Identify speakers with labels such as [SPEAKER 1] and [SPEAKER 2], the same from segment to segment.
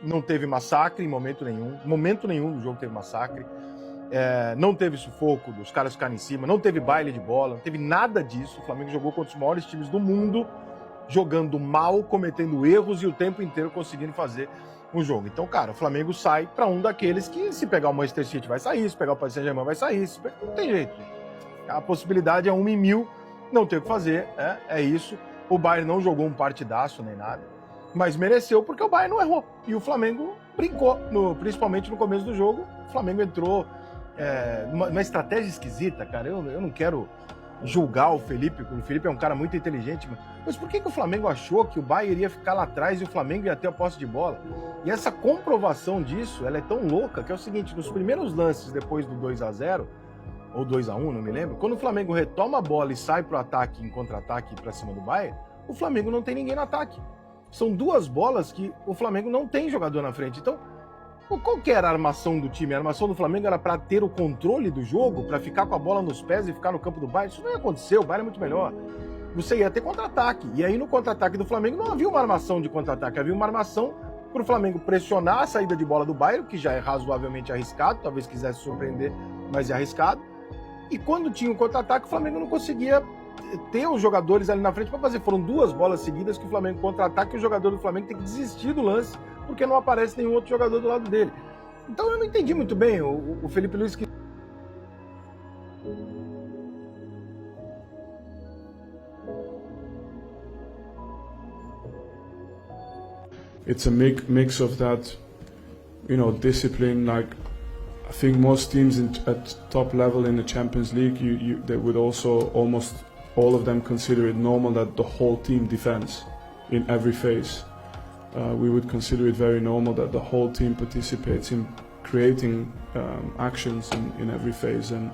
[SPEAKER 1] não teve massacre em momento nenhum no jogo teve massacre, não teve sufoco dos caras ficarem em cima, não teve baile de bola, não teve nada disso. O Flamengo jogou contra os maiores times do mundo, jogando mal, cometendo erros e o tempo inteiro conseguindo fazer um jogo. Então, cara, o Flamengo sai para um daqueles que, se pegar o Manchester City vai sair, se pegar o Paris Saint-Germain vai sair, não tem jeito. A possibilidade é 1 em 1000, não tem o que fazer, é isso. O Bayern não jogou um partidaço nem nada, mas mereceu porque o Bayern não errou. E o Flamengo brincou, principalmente no começo do jogo. O Flamengo entrou numa estratégia esquisita, cara. Eu não quero julgar o Felipe, porque o Felipe é um cara muito inteligente, mas por que o Flamengo achou que o Bayern iria ficar lá atrás e o Flamengo ia ter a posse de bola? E essa comprovação disso, ela é tão louca que é o seguinte: nos primeiros lances depois do 2-0, ou 2-1, não me lembro, quando o Flamengo retoma a bola e sai pro ataque, em contra-ataque para cima do Bayern, o Flamengo não tem ninguém no ataque. São 2 bolas que o Flamengo não tem jogador na frente. Então, qual que era a armação do time? A armação do Flamengo era para ter o controle do jogo, para ficar com a bola nos pés e ficar no campo do Bayern? Isso não ia acontecer, o Bayern é muito melhor. Você ia ter contra-ataque. E aí no contra-ataque do Flamengo não havia uma armação de contra-ataque, havia uma armação para o Flamengo pressionar a saída de bola do Bayern, que já é razoavelmente arriscado, talvez quisesse surpreender, mas é arriscado. E quando tinha o contra-ataque, o Flamengo não conseguia ter os jogadores ali na frente para fazer. Foram 2 bolas seguidas que o Flamengo contra-ataque e o jogador do Flamengo tem que desistir do lance porque não aparece nenhum outro jogador do lado dele. Então eu não entendi muito bem o Felipe Luiz que...
[SPEAKER 2] It's a mix of that, discipline. Like, I think most teams at top level in the Champions League, they would also almost all of them consider it normal that the whole team defends in every phase. We would consider it very normal that the whole team participates in creating actions in every phase. And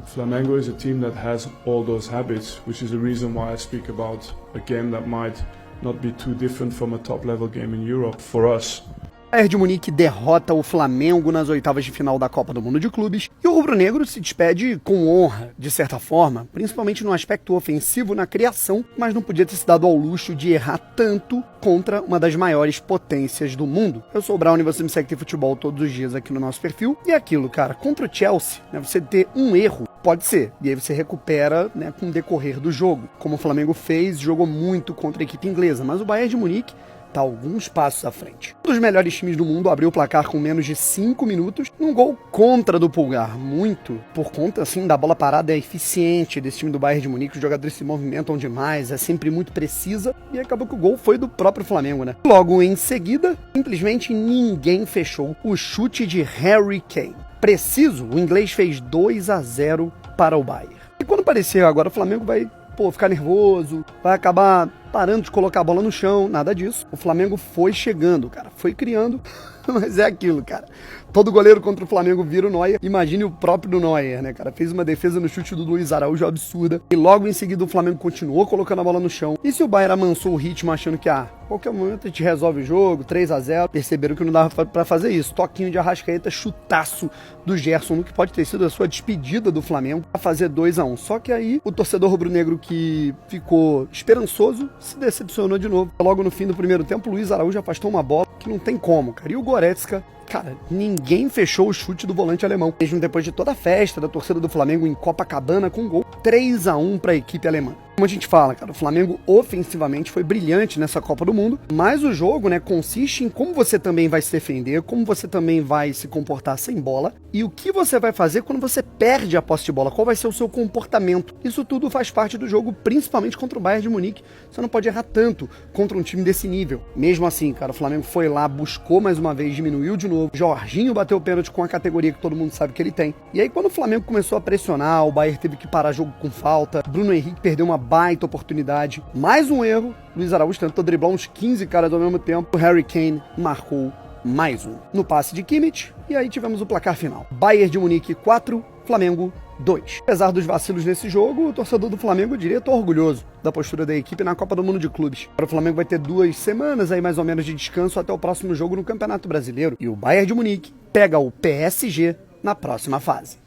[SPEAKER 2] Flamengo is a team that has all those habits, which is the reason why I speak about a game that might not be too different from a top-level game in Europe for us.
[SPEAKER 3] O Bayern de Munique derrota o Flamengo nas oitavas de final da Copa do Mundo de Clubes e o rubro-negro se despede com honra, de certa forma, principalmente no aspecto ofensivo na criação, mas não podia ter se dado ao luxo de errar tanto contra uma das maiores potências do mundo. Eu sou o Brown e você me segue Tem Futebol todos os dias aqui no nosso perfil. E é aquilo, cara, contra o Chelsea, você ter um erro, pode ser, e aí você recupera com o decorrer do jogo, como o Flamengo fez, jogou muito contra a equipe inglesa, mas o Bayern de Munique está alguns passos à frente. Um dos melhores times do mundo abriu o placar com menos de 5 minutos, um gol contra do Pulgar, muito por conta da bola parada eficiente desse time do Bayern de Munique. Os jogadores se movimentam demais, é sempre muito precisa, e acabou que o gol foi do próprio Flamengo, né? Logo em seguida, simplesmente ninguém fechou o chute de Harry Kane. Preciso, o inglês fez 2-0 para o Bayern. E quando parecia agora o Flamengo vai ficar nervoso, vai acabar parando de colocar a bola no chão, nada disso. O Flamengo foi chegando, cara, foi criando, mas é aquilo, cara. Todo goleiro contra o Flamengo vira o Neuer. Imagine o próprio Neuer, né, cara? Fez uma defesa no chute do Luiz Araújo absurda. E logo em seguida o Flamengo continuou colocando a bola no chão. E se o Bayern amansou o ritmo achando que, qualquer momento a gente resolve o jogo, 3-0, perceberam que não dava pra fazer isso. Toquinho de Arrascaeta, chutaço do Gerson, no que pode ter sido a sua despedida do Flamengo, pra fazer 2-1. Só que aí o torcedor rubro-negro que ficou esperançoso se decepcionou de novo. Logo no fim do primeiro tempo, o Luiz Araújo afastou uma bola que não tem como, cara. E o Goretzka, cara, ninguém fechou o chute do volante alemão. Mesmo depois de toda a festa da torcida do Flamengo em Copacabana com um gol 3-1 para a equipe alemã. Como a gente fala, cara, o Flamengo ofensivamente foi brilhante nessa Copa do Mundo, mas o jogo, consiste em como você também vai se defender, como você também vai se comportar sem bola e o que você vai fazer quando você perde a posse de bola, qual vai ser o seu comportamento. Isso tudo faz parte do jogo, principalmente contra o Bayern de Munique. Você não pode errar tanto contra um time desse nível. Mesmo assim, cara, o Flamengo foi lá, buscou mais uma vez, diminuiu de novo. Jorginho bateu o pênalti com a categoria que todo mundo sabe que ele tem. E aí quando o Flamengo começou a pressionar, o Bayern teve que parar jogo com falta, Bruno Henrique perdeu uma baita oportunidade. Mais um erro, Luiz Araújo tentou driblar uns 15 caras ao mesmo tempo. O Harry Kane marcou mais um no passe de Kimmich. E aí tivemos o placar final. Bayern de Munique 4, Flamengo 2. Apesar dos vacilos nesse jogo, o torcedor do Flamengo, eu diria, tô orgulhoso da postura da equipe na Copa do Mundo de Clubes. Agora o Flamengo vai ter 2 semanas aí mais ou menos de descanso até o próximo jogo no Campeonato Brasileiro. E o Bayern de Munique pega o PSG na próxima fase.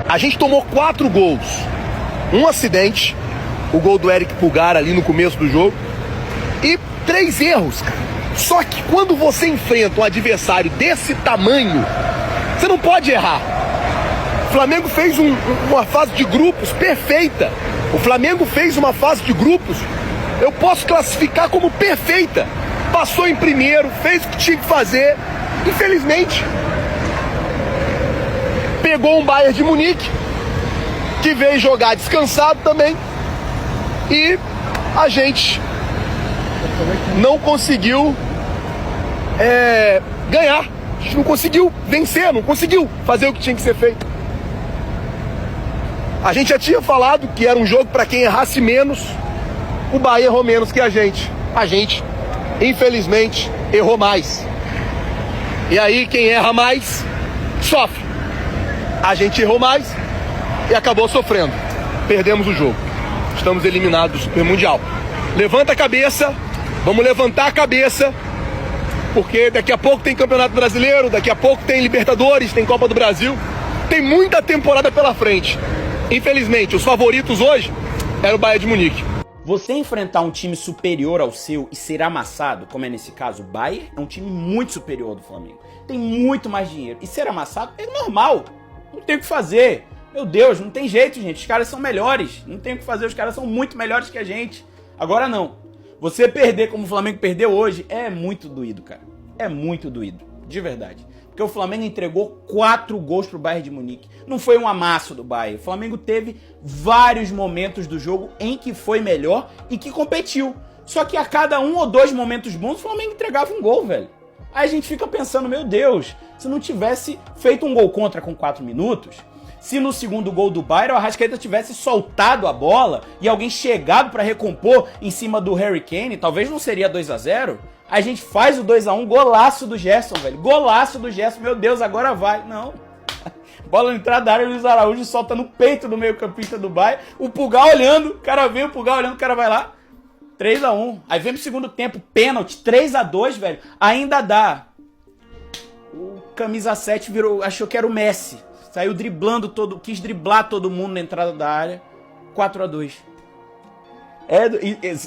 [SPEAKER 4] A gente tomou 4 gols. Um acidente, o gol do Eric Pulgar ali no começo do jogo, e 3 erros, cara. Só que quando você enfrenta um adversário desse tamanho, você não pode errar. O Flamengo fez uma fase de grupos perfeita. O Flamengo fez uma fase de grupos, eu posso classificar como perfeita. Passou em primeiro, fez o que tinha que fazer. Infelizmente, pegou um Bayern de Munique, que veio jogar descansado também, e a gente não conseguiu ganhar. A gente não conseguiu vencer, não conseguiu fazer o que tinha que ser feito. A gente já tinha falado que era um jogo para quem errasse menos. O Bahia errou menos que a gente. A gente, infelizmente, errou mais. E aí quem erra mais, sofre. A gente errou mais e acabou sofrendo. Perdemos o jogo. Estamos eliminados do Super Mundial. Levanta a cabeça, vamos levantar a cabeça, porque daqui a pouco tem Campeonato Brasileiro, daqui a pouco tem Libertadores, tem Copa do Brasil. Tem muita temporada pela frente. Infelizmente, os favoritos hoje eram o Bayern de Munique.
[SPEAKER 5] Você enfrentar um time superior ao seu e ser amassado, como é nesse caso o Bayern, é um time muito superior ao do Flamengo. Tem muito mais dinheiro. E ser amassado é normal. Não tem o que fazer. Meu Deus, não tem jeito, gente. Os caras são melhores. Não tem o que fazer. Os caras são muito melhores que a gente. Agora não. Você perder como o Flamengo perdeu hoje é muito doído, cara. É muito doído. De verdade. Porque o Flamengo entregou 4 gols pro Bayern de Munique. Não foi um amasso do Bayern. O Flamengo teve vários momentos do jogo em que foi melhor e que competiu. Só que a cada 1 ou 2 momentos bons, o Flamengo entregava um gol, velho. Aí a gente fica pensando, meu Deus, se não tivesse feito um gol contra com 4 minutos, se no segundo gol do Bayern o Arrascaeta tivesse soltado a bola e alguém chegado para recompor em cima do Harry Kane, talvez não seria 2-0. A gente faz o 2-1, golaço do Gerson, velho. Golaço do Gerson, meu Deus, agora vai. Não. Bola na entrada da área, Luiz Araújo solta no peito do meio-campista do Bayern. O Pulgar olhando, o cara vem, o Pulgar olhando, o cara vai lá. 3-1. Aí vem pro segundo tempo, pênalti, 3-2, velho. Ainda dá. O camisa 7 virou, achou que era o Messi. Saiu driblando quis driblar todo mundo na entrada da área. 4-2.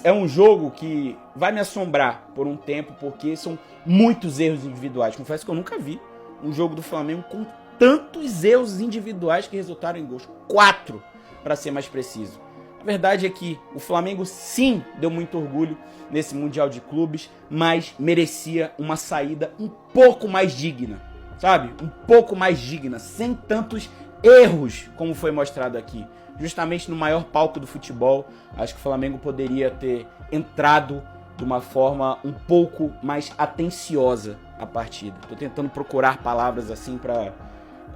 [SPEAKER 5] É um jogo que vai me assombrar por um tempo, porque são muitos erros individuais. Confesso que eu nunca vi um jogo do Flamengo com tantos erros individuais que resultaram em gols. 4, para ser mais preciso. A verdade é que o Flamengo sim deu muito orgulho nesse Mundial de Clubes, mas merecia uma saída um pouco mais digna, sabe? Um pouco mais digna, sem tantos erros como foi mostrado aqui. Justamente no maior palco do futebol, acho que o Flamengo poderia ter entrado de uma forma um pouco mais atenciosa a partida. Tô tentando procurar palavras assim para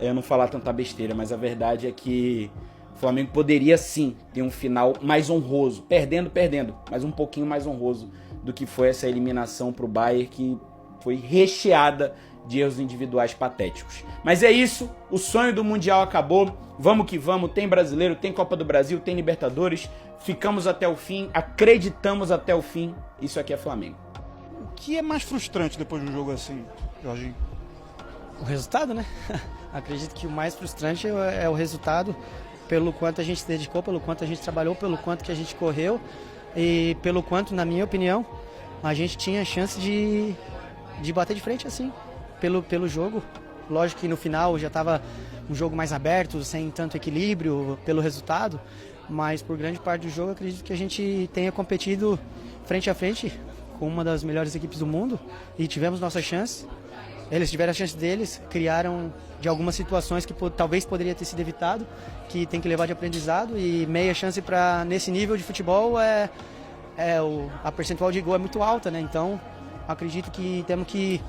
[SPEAKER 5] eu não falar tanta besteira, mas a verdade é que o Flamengo poderia sim ter um final mais honroso, perdendo, mas um pouquinho mais honroso do que foi essa eliminação pro Bayern, que foi recheada de erros individuais patéticos. Mas é isso, o sonho do Mundial acabou, vamos que vamos, tem Brasileiro, tem Copa do Brasil, tem Libertadores, ficamos até o fim, acreditamos até o fim, isso aqui é Flamengo.
[SPEAKER 6] O que é mais frustrante depois de um jogo assim, Jorginho?
[SPEAKER 7] O resultado, né? Acredito que o mais frustrante é o resultado, pelo quanto a gente se dedicou, pelo quanto a gente trabalhou, pelo quanto que a gente correu e pelo quanto, na minha opinião, a gente tinha chance de bater de frente assim. Pelo jogo, lógico que no final já estava um jogo mais aberto, sem tanto equilíbrio pelo resultado, mas por grande parte do jogo acredito que a gente tenha competido frente a frente com uma das melhores equipes do mundo e tivemos nossa chance. Eles tiveram a chance deles, criaram de algumas situações que talvez poderia ter sido evitado, que tem que levar de aprendizado, e meia chance para nesse nível de futebol a percentual de gol é muito alta, né? Então acredito que temos que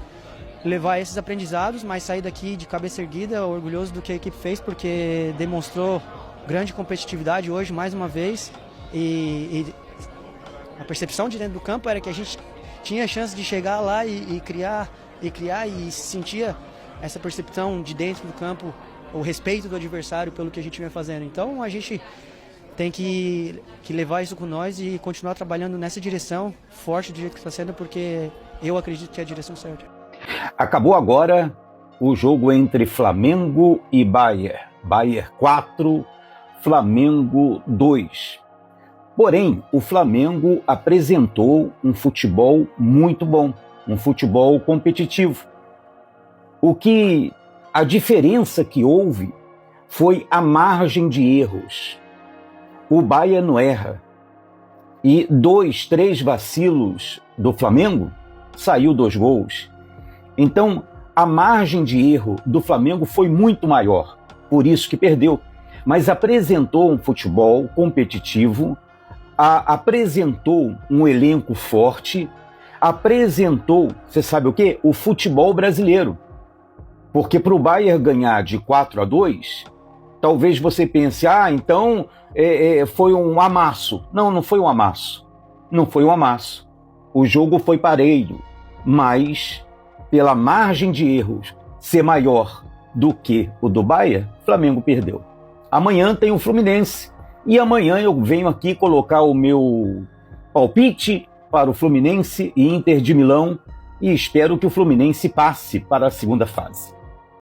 [SPEAKER 7] levar esses aprendizados, mas sair daqui de cabeça erguida, orgulhoso do que a equipe fez, porque demonstrou grande competitividade hoje, mais uma vez, e a percepção de dentro do campo era que a gente tinha a chance de chegar lá e criar e sentia essa percepção de dentro do campo, o respeito do adversário pelo que a gente vinha fazendo. Então a gente tem que levar isso com nós e continuar trabalhando nessa direção, forte do jeito que está sendo, porque eu acredito que é a direção certa.
[SPEAKER 8] Acabou agora o jogo entre Flamengo e Bayern. Bayern 4, Flamengo 2. Porém, o Flamengo apresentou um futebol muito bom, um futebol competitivo. A diferença que houve foi a margem de erros. O Bayern não erra. E 2, 3 vacilos do Flamengo, saiu 2 gols. Então, a margem de erro do Flamengo foi muito maior, por isso que perdeu. Mas apresentou um futebol competitivo, apresentou um elenco forte, apresentou, você sabe o quê? O futebol brasileiro. Porque para o Bayern ganhar de 4-2, talvez você pense, então foi um amasso. Não, não foi um amasso. Não foi um amasso. O jogo foi parelho, mas pela margem de erros ser maior do que o do Bayern, o Flamengo perdeu. Amanhã tem o Fluminense e amanhã eu venho aqui colocar o meu palpite para o Fluminense e Inter de Milão e espero que o Fluminense passe para a segunda fase.